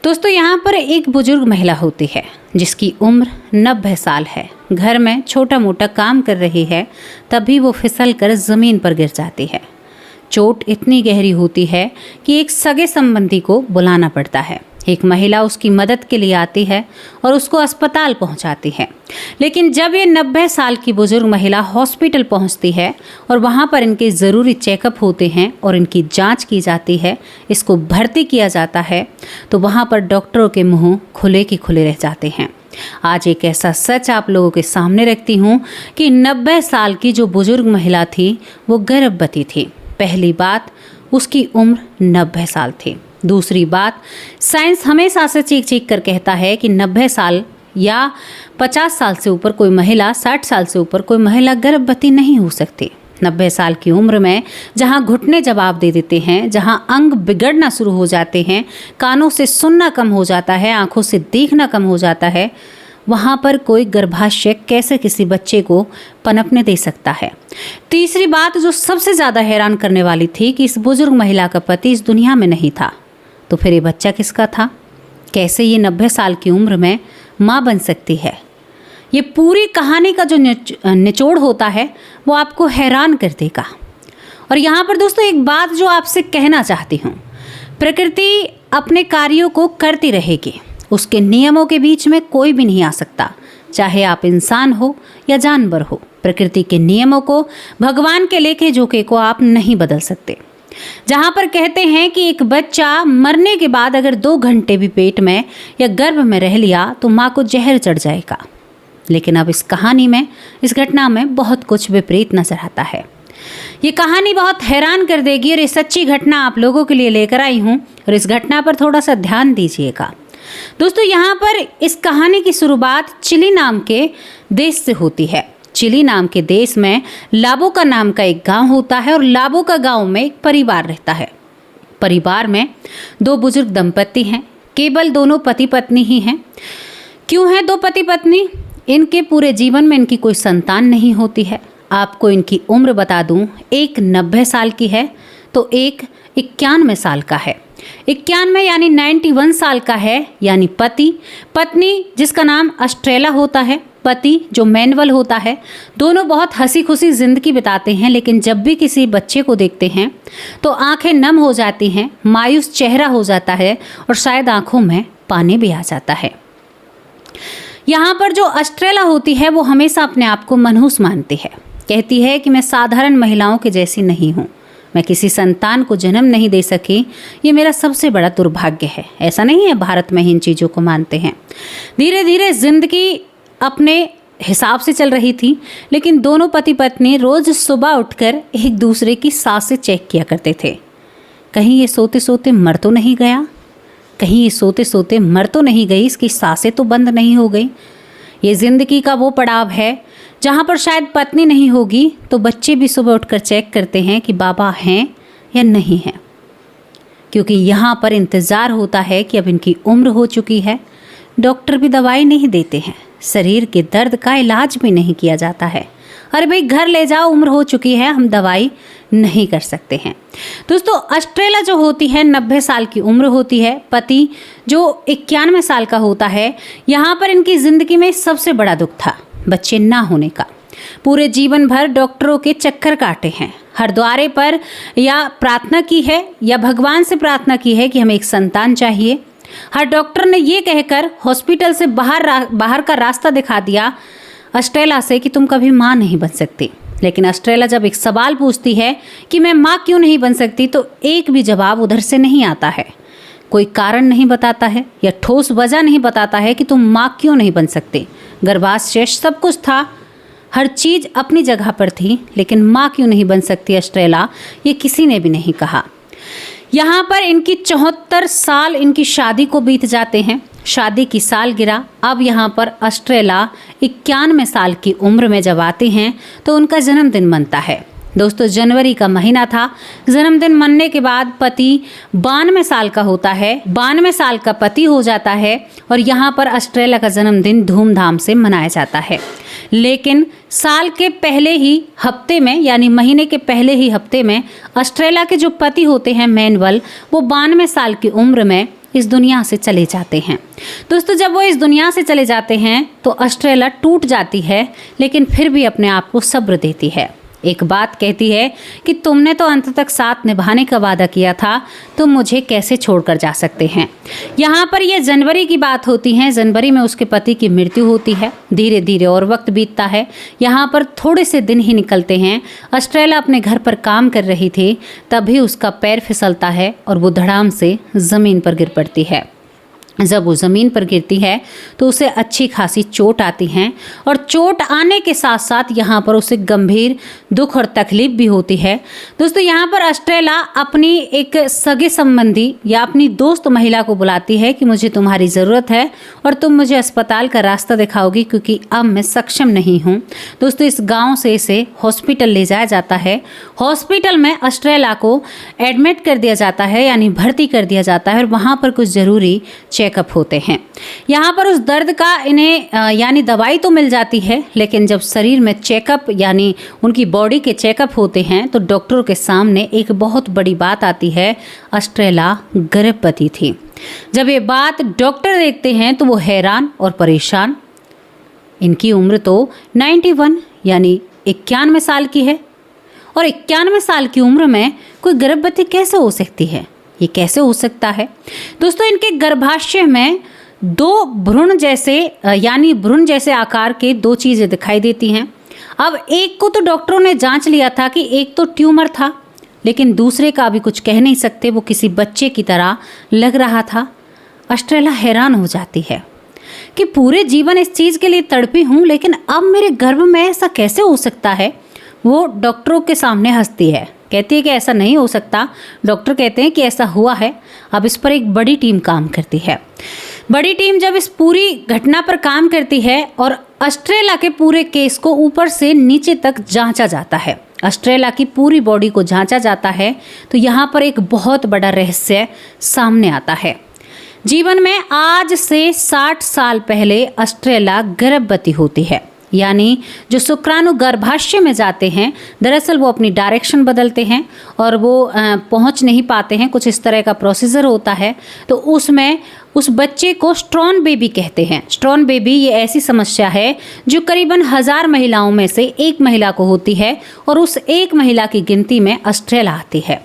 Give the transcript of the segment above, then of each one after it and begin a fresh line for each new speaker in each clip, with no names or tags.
दोस्तों यहाँ पर एक बुजुर्ग महिला होती है जिसकी उम्र 90 साल है। घर में छोटा मोटा काम कर रही है, तभी वो फिसल कर ज़मीन पर गिर जाती है। चोट इतनी गहरी होती है कि एक सगे संबंधी को बुलाना पड़ता है। एक महिला उसकी मदद के लिए आती है और उसको अस्पताल पहुंचाती है। लेकिन जब ये 90 साल की बुजुर्ग महिला हॉस्पिटल पहुंचती है और वहां पर इनके ज़रूरी चेकअप होते हैं और इनकी जांच की जाती है, इसको भर्ती किया जाता है, तो वहां पर डॉक्टरों के मुंह खुले के खुले रह जाते हैं। आज एक ऐसा सच आप लोगों के सामने रखती हूँ कि 90 साल की जो बुजुर्ग महिला थी वो गर्भवती थी। पहली बात, उसकी उम्र 90 साल थी। दूसरी बात, साइंस हमेशा से चीख चीख कर कहता है कि 90 साल या 50 साल से ऊपर कोई महिला, 60 साल से ऊपर कोई महिला गर्भवती नहीं हो सकती। 90 साल की उम्र में जहाँ घुटने जवाब दे देते हैं, जहाँ अंग बिगड़ना शुरू हो जाते हैं, कानों से सुनना कम हो जाता है, आंखों से देखना कम हो जाता है, वहाँ पर कोई गर्भाशय कैसे किसी बच्चे को पनपने दे सकता है। तीसरी बात जो सबसे ज़्यादा हैरान करने वाली थी कि इस बुजुर्ग महिला का पति इस दुनिया में नहीं था, तो फिर ये बच्चा किसका था? कैसे ये 90 साल की उम्र में माँ बन सकती है? ये पूरी कहानी का जो निचोड़ होता है वो आपको हैरान कर देगा। और यहाँ पर दोस्तों एक बात जो आपसे कहना चाहती हूँ, प्रकृति अपने कार्यों को करती रहेगी। उसके नियमों के बीच में कोई भी नहीं आ सकता, चाहे आप इंसान हो या जानवर हो। प्रकृति के नियमों को, भगवान के लेखे जोखे को आप नहीं बदल सकते। जहाँ पर कहते हैं कि एक बच्चा मरने के बाद अगर 2 घंटे भी पेट में या गर्भ में रह लिया तो माँ को जहर चढ़ जाएगा, लेकिन अब इस कहानी में, इस घटना में बहुत कुछ विपरीत नजर आता है। ये कहानी बहुत हैरान कर देगी और ये सच्ची घटना आप लोगों के लिए लेकर आई हूँ और इस घटना पर थोड़ा सा ध्यान दीजिएगा। दोस्तों यहाँ पर इस कहानी की शुरुआत चिली नाम के देश से होती है। चिली नाम के देश में लाबोका नाम का एक गांव होता है और लाबोका गांव में एक परिवार रहता है। परिवार में 2 बुजुर्ग दंपति हैं, केवल दोनों पति पत्नी ही हैं। क्यों है 2 पति पत्नी? इनके पूरे जीवन में इनकी कोई संतान नहीं होती है। आपको इनकी उम्र बता दूं, एक 90 साल की है तो एक 91 साल का है। 91 यानी 91 साल का है, यानी पति, पत्नी जिसका नाम अस्ट्रेला होता है, पति जो मैनुअल होता है। दोनों बहुत हंसी खुशी जिंदगी बिताते हैं, लेकिन जब भी किसी बच्चे को देखते हैं तो आंखें नम हो जाती हैं, मायूस चेहरा हो जाता है और शायद आंखों में पानी भी आ जाता है। यहाँ पर जो अस्ट्रेला होती है वो हमेशा अपने आप को मनहूस मानती है। कहती है कि मैं साधारण महिलाओं के जैसी नहीं हूँ, मैं किसी संतान को जन्म नहीं दे सकी, ये मेरा सबसे बड़ा दुर्भाग्य है। ऐसा नहीं है भारत में ही इन चीज़ों को मानते हैं। धीरे धीरे जिंदगी अपने हिसाब से चल रही थी, लेकिन दोनों पति पत्नी रोज़ सुबह उठकर एक दूसरे की सांसें चेक किया करते थे। कहीं ये सोते सोते मर तो नहीं गया, कहीं ये सोते सोते मर तो नहीं गई, इसकी सांसें तो बंद नहीं हो गई। ये ज़िंदगी का वो पड़ाव है जहाँ पर शायद पत्नी नहीं होगी तो बच्चे भी सुबह उठकर चेक करते हैं कि बाबा हैं या नहीं हैं, क्योंकि यहाँ पर इंतज़ार होता है कि अब इनकी उम्र हो चुकी है। डॉक्टर भी दवाई नहीं देते हैं, शरीर के दर्द का इलाज भी नहीं किया जाता है। अरे भाई घर ले जाओ, उम्र हो चुकी है, हम दवाई नहीं कर सकते हैं। दोस्तों अस्ट्रेला जो होती है 90 साल की उम्र होती है, पति जो 91 साल का होता है। यहाँ पर इनकी ज़िंदगी में सबसे बड़ा दुख था बच्चे ना होने का। पूरे जीवन भर डॉक्टरों के चक्कर काटे हैं, हर द्वारे पर या प्रार्थना की है या भगवान से प्रार्थना की है कि हमें एक संतान चाहिए। हर डॉक्टर ने ये कहकर हॉस्पिटल से बाहर का रास्ता दिखा दिया अस्ट्रेला से कि तुम कभी माँ नहीं बन सकती। लेकिन अस्ट्रेला जब एक सवाल पूछती है कि मैं माँ क्यों नहीं बन सकती, तो एक भी जवाब उधर से नहीं आता है। कोई कारण नहीं बताता है या ठोस वजह नहीं बताता है कि तुम माँ क्यों नहीं बन सकते। गर्भाशय सब कुछ था, हर चीज़ अपनी जगह पर थी, लेकिन माँ क्यों नहीं बन सकती अस्ट्रेला, ये किसी ने भी नहीं कहा। यहाँ पर इनकी 74 साल इनकी शादी को बीत जाते हैं। शादी की सालगिरह अब यहाँ पर अस्ट्रेला 91 साल की उम्र में जब आते हैं तो उनका जन्मदिन मनता है। दोस्तों जनवरी का महीना था। जन्मदिन मनने के बाद पति 92 साल का होता है, 92 साल का पति हो जाता है और यहाँ पर अस्ट्रेला का जन्मदिन धूमधाम से मनाया जाता है। लेकिन साल के पहले ही हफ्ते में, यानी महीने के पहले ही हफ्ते में अस्ट्रेला के जो पति होते हैं मैनुअल, वो 92 साल की उम्र में इस दुनिया से चले जाते हैं। दोस्तों, जब वो इस दुनिया से चले जाते हैं तो अस्ट्रेला टूट जाती है, लेकिन फिर भी अपने आप को सब्र देती है। एक बात कहती है कि तुमने तो अंत तक साथ निभाने का वादा किया था, तुम मुझे कैसे छोड़कर जा सकते हैं। यहाँ पर यह जनवरी की बात होती है। जनवरी में उसके पति की मृत्यु होती है। धीरे धीरे और वक्त बीतता है। यहाँ पर थोड़े से दिन ही निकलते हैं। अस्ट्रेला अपने घर पर काम कर रही थी, तभी उसका पैर फिसलता है और वो धड़ाम से ज़मीन पर गिर पड़ती है। जब वो ज़मीन पर गिरती है तो उसे अच्छी खासी चोट आती है, और चोट आने के साथ साथ यहाँ पर उसे गंभीर दुख और तकलीफ भी होती है। दोस्तों, यहाँ पर अस्ट्रेला अपनी एक सगे संबंधी या अपनी दोस्त महिला को बुलाती है कि मुझे तुम्हारी ज़रूरत है और तुम मुझे अस्पताल का रास्ता दिखाओगी, क्योंकि अब मैं सक्षम नहीं हूँ। दोस्तों, इस गाँव से इसे हॉस्पिटल ले जाया जाता है। हॉस्पिटल में अस्ट्रेला को एडमिट कर दिया जाता है, यानी भर्ती कर दिया जाता है, और वहाँ पर कुछ ज़रूरी चेकअप होते हैं। यहाँ पर उस दर्द का इन्हें यानी दवाई तो मिल जाती है, लेकिन जब शरीर में चेकअप यानी उनकी बॉडी के चेकअप होते हैं तो डॉक्टरों के सामने एक बहुत बड़ी बात आती है, अस्ट्रेला गर्भवती थी। जब ये बात डॉक्टर देखते हैं तो वो हैरान और परेशान। इनकी उम्र तो 91 यानी 91 साल की है, और 91 साल की उम्र में कोई गर्भवती कैसे हो सकती है? ये कैसे हो सकता है? दोस्तों, इनके गर्भाशय में दो भ्रूण जैसे आकार के दो चीज़ें दिखाई देती हैं। अब एक को तो डॉक्टरों ने जांच लिया था कि एक तो ट्यूमर था, लेकिन दूसरे का अभी कुछ कह नहीं सकते, वो किसी बच्चे की तरह लग रहा था। अस्ट्रेला हैरान हो जाती है कि पूरे जीवन इस चीज़ के लिए तड़पी हूँ, लेकिन अब मेरे गर्भ में ऐसा कैसे हो सकता है। वो डॉक्टरों के सामने हंसती है, कहती है कि ऐसा नहीं हो सकता। डॉक्टर कहते हैं कि ऐसा हुआ है। अब इस पर एक बड़ी टीम काम करती है। बड़ी टीम जब इस पूरी घटना पर काम करती है और अस्ट्रेला के पूरे केस को ऊपर से नीचे तक जांचा जाता है, अस्ट्रेला की पूरी बॉडी को जांचा जाता है, तो यहाँ पर एक बहुत बड़ा रहस्य सामने आता है। जीवन में आज से 60 साल पहले अस्ट्रेला गर्भवती होती है, यानी जो शुक्राणु गर्भाशय में जाते हैं, दरअसल वो अपनी डायरेक्शन बदलते हैं और वो पहुंच नहीं पाते हैं। कुछ इस तरह का प्रोसीजर होता है, तो उसमें उस बच्चे को स्ट्रॉन बेबी कहते हैं। स्ट्रॉन बेबी ये ऐसी समस्या है जो करीबन 1000 महिलाओं में से एक महिला को होती है, और उस एक महिला की गिनती में अस्ट्रेला आती है।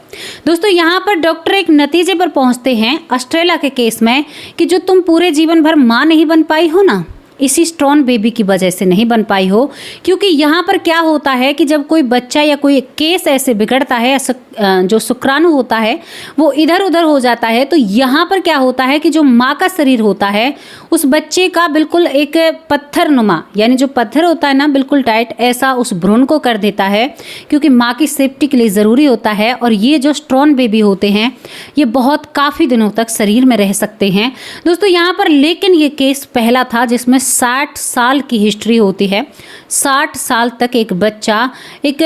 दोस्तों, यहाँ पर डॉक्टर एक नतीजे पर पहुँचते हैं अस्ट्रेला के केस में कि जो तुम पूरे जीवन भर माँ नहीं बन पाई हो ना, इसी स्ट्रॉन बेबी की वजह से नहीं बन पाई हो। क्योंकि यहाँ पर क्या होता है कि जब कोई बच्चा या कोई केस ऐसे बिगड़ता है, जो शुक्राणु होता है वो इधर उधर हो जाता है, तो यहाँ पर क्या होता है कि जो माँ का शरीर होता है उस बच्चे का बिल्कुल एक पत्थर नुमा, यानी जो पत्थर होता है ना बिल्कुल टाइट, ऐसा उस भ्रूण को कर देता है, क्योंकि माँ की सेफ्टी के लिए ज़रूरी होता है। और ये जो स्ट्रॉन बेबी होते हैं ये बहुत काफ़ी दिनों तक शरीर में रह सकते हैं। दोस्तों, यहाँ पर लेकिन ये केस पहला था जिसमें 60 साल की हिस्ट्री होती है। 60 साल तक एक बच्चा एक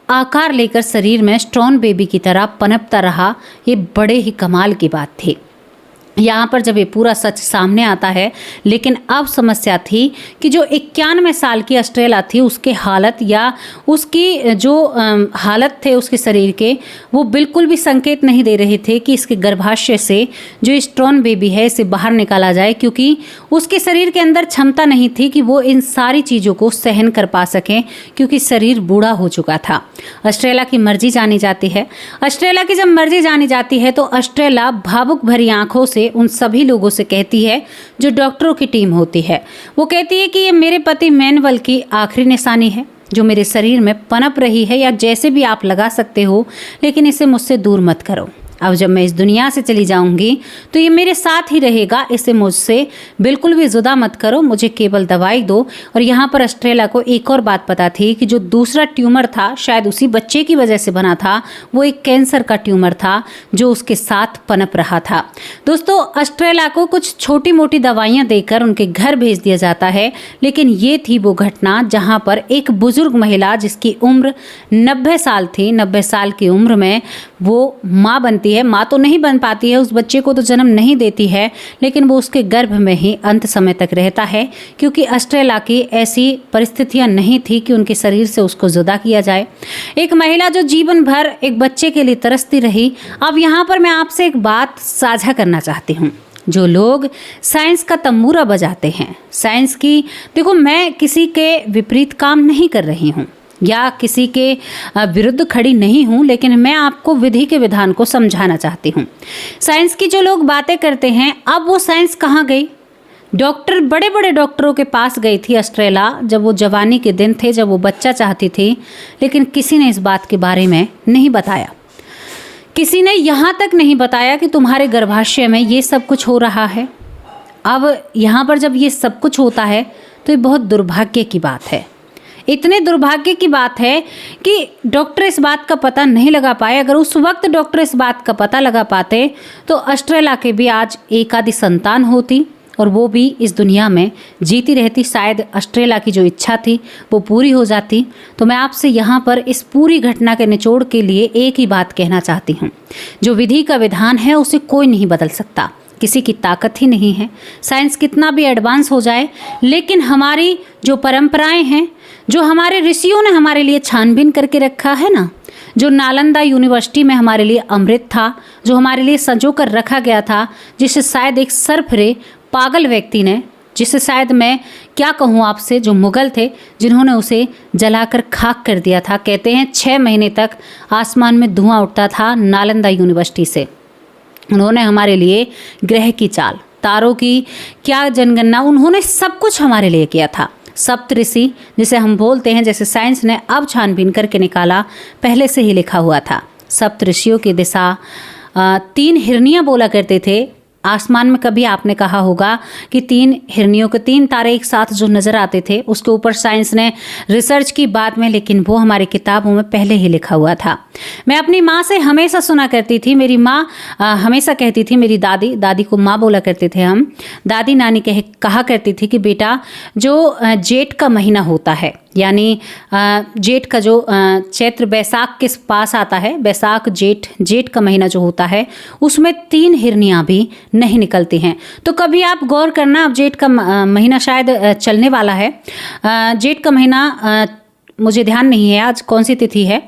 आकार लेकर शरीर में स्ट्रॉन बेबी की तरह पनपता रहा। ये बड़े ही कमाल की बात थी। यहाँ पर जब ये पूरा सच सामने आता है, लेकिन अब समस्या थी कि जो 91 साल की अस्ट्रेला थी, उसके हालत या उसकी जो हालत थे उसके शरीर के, वो बिल्कुल भी संकेत नहीं दे रहे थे कि इसके गर्भाशय से जो स्ट्रॉन बेबी है इसे बाहर निकाला जाए, क्योंकि उसके शरीर के अंदर क्षमता नहीं थी कि वो इन सारी चीज़ों को सहन कर पा सकें, क्योंकि शरीर बूढ़ा हो चुका था। अस्ट्रेला की मर्जी जानी जाती है। अस्ट्रेला की जब मर्जी जानी जाती है तो अस्ट्रेला भावुक भरी आंखों से उन सभी लोगों से कहती है, जो डॉक्टरों की टीम होती है, वो कहती है कि ये मेरे पति मैनुअल की आखिरी निशानी है जो मेरे शरीर में पनप रही है, या जैसे भी आप लगा सकते हो, लेकिन इसे मुझसे दूर मत करो। अब जब मैं इस दुनिया से चली जाऊंगी तो ये मेरे साथ ही रहेगा, इसे मुझसे बिल्कुल भी जुदा मत करो, मुझे केवल दवाई दो। और यहाँ पर अस्ट्रेला को एक और बात पता थी कि जो दूसरा ट्यूमर था शायद उसी बच्चे की वजह से बना था, वो एक कैंसर का ट्यूमर था जो उसके साथ पनप रहा था। दोस्तों, अस्ट्रेला को कुछ छोटी मोटी दवाइयाँ देकर उनके घर भेज दिया जाता है, लेकिन ये थी वो घटना जहाँ पर एक बुजुर्ग महिला जिसकी उम्र 90 साल थी, 90 साल की उम्र में वो माँ बनती है। माँ तो नहीं बन पाती है, उस बच्चे को तो जन्म नहीं देती है, लेकिन वो उसके गर्भ में ही अंत समय तक रहता है, क्योंकि अस्ट्रेला की ऐसी परिस्थितियां नहीं थी कि उनके शरीर से उसको जुदा किया जाए। एक महिला जो जीवन भर एक बच्चे के लिए तरसती रही। अब यहाँ पर मैं आपसे एक बात साझा करना चाहती हूँ। जो लोग साइंस का तंबूरा बजाते हैं, साइंस की, देखो मैं किसी के विपरीत काम नहीं कर रही हूँ या किसी के विरुद्ध खड़ी नहीं हूँ, लेकिन मैं आपको विधि के विधान को समझाना चाहती हूँ। साइंस की जो लोग बातें करते हैं, अब वो साइंस कहाँ गई? डॉक्टर, बड़े बड़े डॉक्टरों के पास गई थी अस्ट्रेला, जब वो जवानी के दिन थे, जब वो बच्चा चाहती थी, लेकिन किसी ने इस बात के बारे में नहीं बताया। किसी ने यहाँ तक नहीं बताया कि तुम्हारे गर्भाशय में ये सब कुछ हो रहा है। अब यहाँ पर जब ये सब कुछ होता है तो ये बहुत दुर्भाग्य की बात है। इतने दुर्भाग्य की बात है कि डॉक्टर इस बात का पता नहीं लगा पाए। अगर उस वक्त डॉक्टर इस बात का पता लगा पाते तो अस्ट्रेला के भी आज एक आधी संतान होती और वो भी इस दुनिया में जीती रहती। शायद अस्ट्रेला की जो इच्छा थी वो पूरी हो जाती। तो मैं आपसे यहाँ पर इस पूरी घटना के निचोड़ के लिए एक ही बात कहना चाहती हूँ, जो विधि का विधान है उसे कोई नहीं बदल सकता, किसी की ताकत ही नहीं है। साइंस कितना भी एडवांस हो जाए, लेकिन हमारी जो परंपराएं हैं, जो हमारे ऋषियों ने हमारे लिए छानबीन करके रखा है ना, जो नालंदा यूनिवर्सिटी में हमारे लिए अमृत था, जो हमारे लिए संजो कर रखा गया था, जिसे शायद एक सरफरे पागल व्यक्ति ने, जिसे शायद मैं क्या कहूँ आपसे, जो मुगल थे जिन्होंने उसे जलाकर खाक कर दिया था। कहते हैं 6 महीने तक आसमान में धुआं उठता था नालंदा यूनिवर्सिटी से। उन्होंने हमारे लिए ग्रह की चाल, तारों की क्या जनगणना, उन्होंने सब कुछ हमारे लिए किया था। सप्तऋषि जिसे हम बोलते हैं, जैसे साइंस ने अब छानबीन करके निकाला, पहले से ही लिखा हुआ था। सप्तऋषियों की दिशा 3 हिरनियाँ बोला करते थे। आसमान में कभी आपने कहा होगा कि 3 हिरनियों के 3 तारे एक साथ जो नज़र आते थे, उसके ऊपर साइंस ने रिसर्च की बाद में, लेकिन वो हमारी किताबों में पहले ही लिखा हुआ था। मैं अपनी माँ से हमेशा सुना करती थी, मेरी माँ हमेशा कहती थी, मेरी दादी को माँ बोला करते थे हम, दादी नानी कहा करती थी कि बेटा जो जेठ का महीना होता है, यानी जेठ का जो चैत्र बैसाख के पास आता है, बैसाख जेठ का महीना जो होता है, उसमें 3 हिरनियाँ भी नहीं निकलती हैं। तो कभी आप गौर करना, अब जेठ का महीना शायद चलने वाला है, जेठ का महीना मुझे ध्यान नहीं है आज कौन सी तिथि है।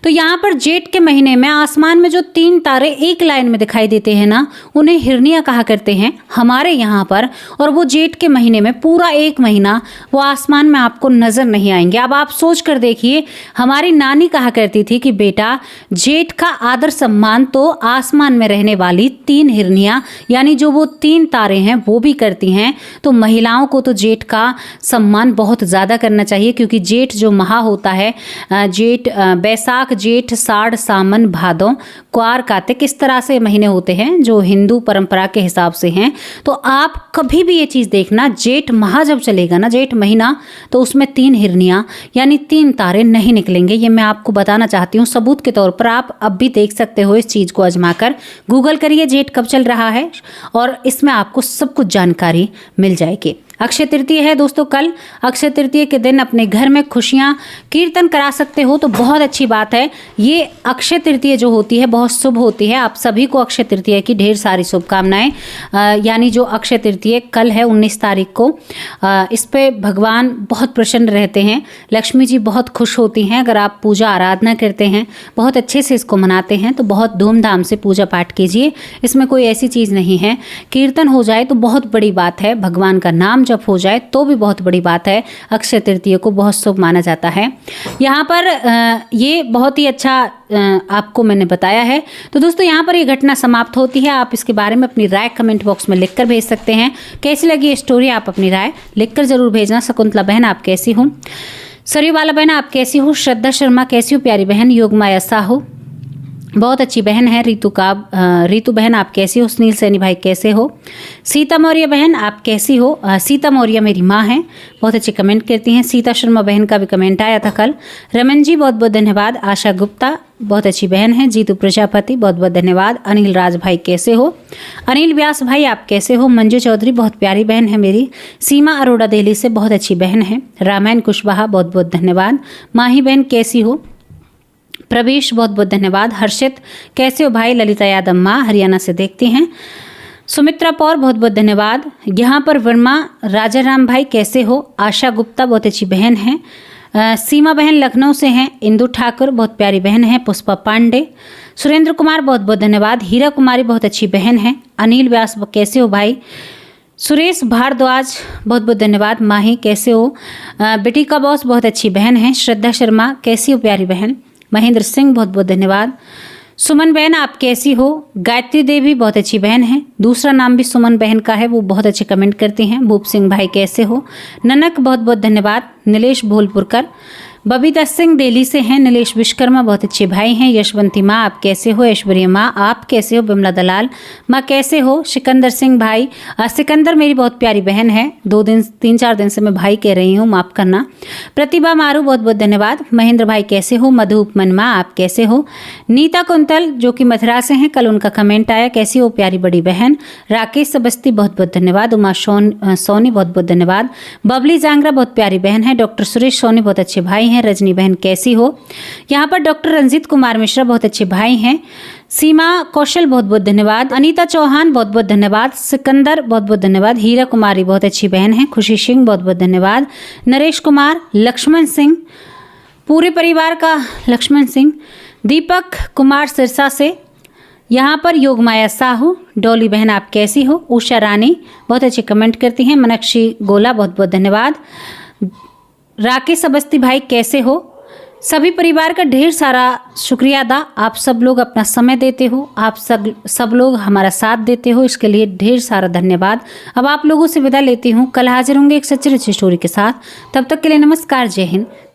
तो यहाँ पर जेठ के महीने में आसमान में जो 3 तारे एक लाइन में दिखाई देते हैं ना, उन्हें हिरनियाँ कहा करते हैं हमारे यहाँ पर। और वो जेठ के महीने में पूरा 1 महीना वो आसमान में आपको नज़र नहीं आएंगे। अब आप सोच कर देखिए, हमारी नानी कहा करती थी कि बेटा जेठ का आदर सम्मान तो आसमान में रहने वाली 3 हिरनियाँ, यानी जो वो 3 तारे हैं, वो भी करती हैं। तो महिलाओं को तो जेठ का सम्मान बहुत ज़्यादा करना चाहिए, क्योंकि जेठ जो महा होता है, जेठ, बैसाख, जेठ, साढ़, सावन, भादों, क्वार, कार्तिक, इस तरह से महीने होते हैं जो हिंदू परंपरा के हिसाब से हैं। तो आप कभी भी ये चीज़ देखना, जेठ माह जब चलेगा ना, जेठ महीना, तो उसमें 3 हिरनियाँ यानी 3 तारे नहीं निकलेंगे। ये मैं आपको बताना चाहती हूँ सबूत के तौर पर। आप अब भी देख सकते हो इस चीज़ को आजमा कर, गूगल करिए जेठ कब चल रहा है और इसमें आपको सब कुछ जानकारी मिल जाएगी। अक्षय तृतीय है दोस्तों कल। अक्षय तृतीय के दिन अपने घर में खुशियाँ कीर्तन करा सकते हो तो बहुत अच्छी बात है। ये अक्षय तृतीय जो होती है बहुत शुभ होती है। आप सभी को अक्षय तृतीय की ढेर सारी शुभकामनाएं। यानी जो अक्षय तृतीय कल है 19 तारीख को, इस पे भगवान बहुत प्रसन्न रहते हैं, लक्ष्मी जी बहुत खुश होती हैं। अगर आप पूजा आराधना करते हैं, बहुत अच्छे से इसको मनाते हैं, तो बहुत धूमधाम से पूजा पाठ कीजिए। इसमें कोई ऐसी चीज़ नहीं है। कीर्तन हो जाए तो बहुत बड़ी बात है, भगवान का नाम जप हो जाए तो भी बहुत बड़ी बात है। अक्षय तृतीय को बहुत शुभ माना जाता है। यहाँ पर ये बहुत ही अच्छा आपको मैंने बताया है। तो दोस्तों यहाँ पर ये घटना समाप्त होती है। आप इसके बारे में अपनी राय कमेंट बॉक्स में लिखकर भेज सकते हैं। कैसी लगी ये स्टोरी, आप अपनी राय लिखकर जरूर भेजना। शकुंतला बहन आप कैसी हो, सरयू बाला बहन आप कैसी हो, श्रद्धा शर्मा कैसी हो, प्यारी बहन योगमाया साहू बहुत अच्छी बहन है, रीतू बहन आप कैसी हो, सुनील सैनी भाई कैसे हो, सीता मौर्य बहन आप कैसी हो। सीता मौर्य मेरी माँ हैं, बहुत अच्छे कमेंट करती हैं। सीता शर्मा बहन का भी कमेंट आया था कल। रमन जी बहुत बहुत धन्यवाद। आशा गुप्ता बहुत अच्छी बहन है। जीतू प्रजापति बहुत बहुत धन्यवाद। अनिल राज भाई कैसे हो, अनिल व्यास भाई आप कैसे हो। मंजू चौधरी बहुत प्यारी बहन है मेरी। सीमा अरोड़ा दिल्ली से बहुत अच्छी बहन है। रामायण कुशवाहा बहुत बहुत धन्यवाद। माही बहन कैसी हो। प्रवेश बहुत बहुत धन्यवाद। हर्षित कैसे हो भाई। ललिता यादव माँ हरियाणा से देखती हैं। सुमित्रा पौर बहुत बहुत धन्यवाद। यहाँ पर वर्मा राजा राम भाई कैसे हो। आशा गुप्ता बहुत अच्छी बहन है। सीमा बहन लखनऊ से हैं। इंदु ठाकुर बहुत प्यारी बहन है। पुष्पा पांडे, सुरेंद्र कुमार बहुत बहुत धन्यवाद। हीरा कुमारी बहुत अच्छी बहन है। अनिल व्यास कैसे हो भाई। सुरेश भारद्वाज बहुत बहुत धन्यवाद। माही कैसे हो। बेटी का बॉस बहुत अच्छी बहन है। श्रद्धा शर्मा कैसी हो प्यारी बहन। महेंद्र सिंह बहुत बहुत धन्यवाद। सुमन बहन आप कैसी हो। गायत्री देवी बहुत अच्छी बहन है। दूसरा नाम भी सुमन बहन का है, वो बहुत अच्छे कमेंट करती हैं। भूप सिंह भाई कैसे हो। ननक बहुत बहुत धन्यवाद। नीलेश भोलपुरकर, बबीता सिंह दिल्ली से हैं। नीलेश विश्वकर्मा बहुत अच्छे भाई हैं। यशवंती माँ आप कैसे हो। ऐश्वर्या माँ आप कैसे हो। बिमला दलाल माँ कैसे हो। सिकंदर सिंह भाई, सिकंदर मेरी बहुत प्यारी बहन है। 3-4 दिन से मैं भाई कह रही हूँ, माफ़ करना। प्रतिभा मारू बहुत बहुत धन्यवाद। महेंद्र भाई कैसे हो। मधुपमन माँ आप कैसे हो। नीता कुंतल जो कि मथुरा से हैं, कल उनका कमेंट आया, कैसी हो प्यारी बड़ी बहन। राकेश सबस्ती बहुत बहुत धन्यवाद। उमा सोनी बहुत बहुत धन्यवाद। बबली जांगरा बहुत प्यारी बहन है। डॉक्टर सुरेश सोनी बहुत अच्छे भाई हैं। रजनी बहन कैसी हो। यहाँ पर डॉक्टर रंजीत कुमार मिश्रा बहुत अच्छे भाई हैं। सीमा कौशल बहुत बहुत धन्यवाद। अनीता चौहान बहुत बहुत धन्यवाद। सिकंदर बहुत बहुत धन्यवाद। हीरा कुमारी बहुत अच्छी बहन है। खुशी सिंह बहुत बहुत धन्यवाद। नरेश कुमार, लक्ष्मण सिंह, पूरे परिवार का लक्ष्मण सिंह। दीपक कुमार सिरसा से, यहाँ पर योगमाया साहू, डॉली बहन आप कैसी हो। उषा रानी बहुत अच्छे कमेंट करती हैं। मीनाक्षी गोला बहुत बहुत धन्यवाद। राकेश अवस्थी भाई कैसे हो। सभी परिवार का ढेर सारा शुक्रिया अदा। आप सब लोग अपना समय देते हो, आप सब लोग हमारा साथ देते हो, इसके लिए ढेर सारा धन्यवाद। अब आप लोगों से विदा लेती हूँ। कल हाजिर होंगे एक सच्ची स्टोरी के साथ। तब तक के लिए नमस्कार, जय हिंद।